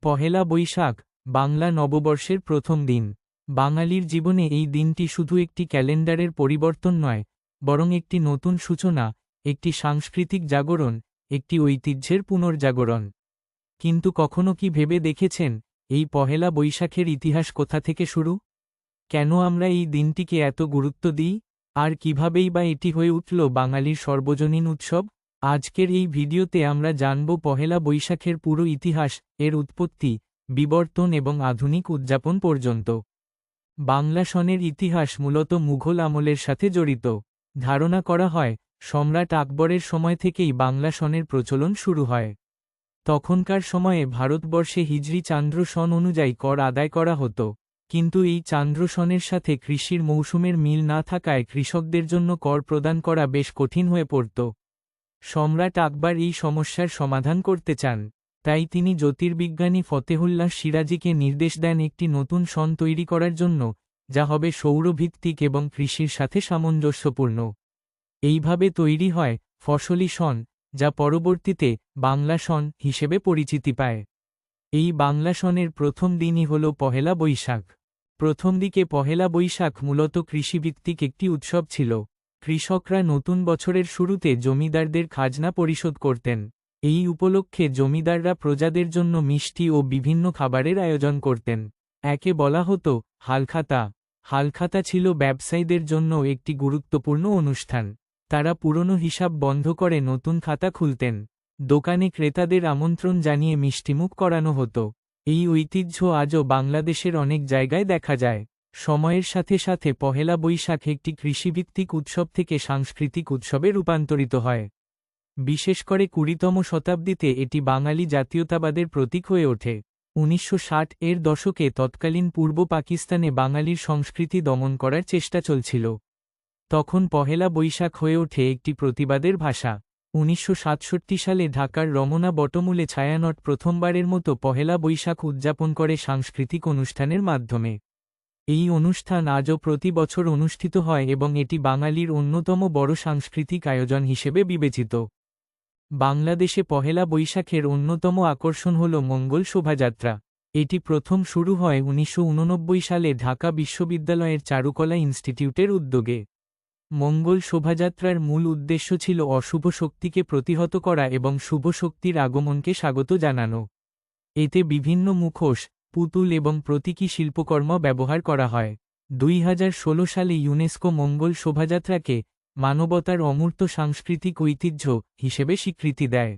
পহেলা বৈশাখ, বাংলা নববর্ষের প্রথম দিন। বাঙালির জীবনে এই দিনটি শুধু একটি ক্যালেন্ডারের পরিবর্তন নয়, বরং একটি নতুন সূচনা, একটি সাংস্কৃতিক জাগরণ, একটি ঐতিহ্যের পুনর্জাগরণ। কিন্তু কখনো কি ভেবে দেখেছেন, এই পহেলা বৈশাখের ইতিহাস কোথা থেকে শুরু? কেন আমরা এই দিনটিকে এত গুরুত্ব দিই? আর কিভাবেই বা এটি হয়ে উঠল বাঙালির সর্বজনীন উৎসব? আজকের এই ভিডিওতে আমরা জানব পহেলা বৈশাখের পুরো ইতিহাস, এর উৎপত্তি, বিবর্তন এবং আধুনিক উদযাপন পর্যন্ত। বাংলা সনের ইতিহাস মূলত মুঘল আমলের সাথে জড়িত। ধারণা করা হয়, সম্রাট আকবরের সময় থেকেই বাংলা সনের প্রচলন শুরু হয়। তখনকার সময়ে ভারতবর্ষে হিজরি চান্দ্র সন অনুযায়ী কর আদায় করা হতো, কিন্তু এই চান্দ্র সনের সাথে কৃষির মৌসুমের মিল না থাকায় কৃষকদের জন্য কর প্রদান করা বেশ কঠিন হয়ে পড়ত। সম্রাট আকবর এই সমস্যার সমাধান করতে চান, তাই তিনি জ্যোতির্বিজ্ঞানী ফতেহুল্লাহ সিরাজিকে নির্দেশ দেন একটি নতুন সন তৈরি করার জন্য, যা হবে সৌরভিত্তিক এবং কৃষির সাথে সামঞ্জস্যপূর্ণ। এইভাবে তৈরি হয় ফসলি সন, যা পরবর্তীতে বাংলা সন হিসেবে পরিচিতি পায়। এই বাংলা সনের প্রথম দিনই হল পহেলা বৈশাখ। প্রথম দিকে পহেলা বৈশাখ মূলত কৃষিভিত্তিক একটি উৎসব ছিল। কৃষকরা নতুন বছরের শুরুতে জমিদারদের খাজনা পরিশোধ করতেন। এই উপলক্ষে জমিদাররা প্রজাদের জন্য মিষ্টি ও বিভিন্ন খাবারের আয়োজন করতেন। একে বলা হতো হালখাতা। হালখাতা ছিল ব্যবসায়ীদের জন্য একটি গুরুত্বপূর্ণ অনুষ্ঠান। তারা পুরনো হিসাব বন্ধ করে নতুন খাতা খুলতেন। দোকানে ক্রেতাদের আমন্ত্রণ জানিয়ে মিষ্টিমুখ করানো হতো। এই ঐতিহ্য আজও বাংলাদেশের অনেক জায়গায় দেখা যায়। সময়ের সাথে সাথে পহেলা বৈশাখ একটি কৃষিভিত্তিক উৎসব থেকে সাংস্কৃতিক উৎসবে রূপান্তরিত হয়। বিশেষ করে 20তম শতাব্দীতে এটি বাঙালি জাতীয়তাবাদের প্রতীক হয়ে ওঠে। 1960-এর দশকে তৎকালীন পূর্ব পাকিস্তানে বাঙালির সংস্কৃতি দমন করার চেষ্টা চলছিল। তখন পহেলা বৈশাখ হয়ে ওঠে একটি প্রতিবাদের ভাষা। 1967 সালে ঢাকার রমনা বটমূলে ছায়ানট প্রথমবারের মতো পহেলা বৈশাখ উদযাপন করে সাংস্কৃতিক অনুষ্ঠানের মাধ্যমে। এই অনুষ্ঠান আজও প্রতি বছর অনুষ্ঠিত হয় এবং এটি বাঙালির অন্যতম বড় সাংস্কৃতিক আয়োজন হিসেবে বিবেচিত। বাংলাদেশে পহেলা বৈশাখের অন্যতম আকর্ষণ হল মঙ্গল শোভাযাত্রা। এটি প্রথম শুরু হয় 1989 সালে ঢাকা বিশ্ববিদ্যালয়ের চারুকলা ইনস্টিটিউটের উদ্যোগে। মঙ্গল শোভাযাত্রার মূল উদ্দেশ্য ছিল অশুভ শক্তিকে প্রতিহত করা এবং শুভ শক্তির আগমনকে স্বাগত জানানো। এতে বিভিন্ন মুখোশ, পুতুল এবং প্রতীকী শিল্পকর্ম ব্যবহার করা হয়। 2016 সালে ইউনেস্কো মঙ্গল শোভাযাত্রাকে মানবতার অমূর্ত সাংস্কৃতিক ঐতিহ্য হিসেবে স্বীকৃতি দেয়।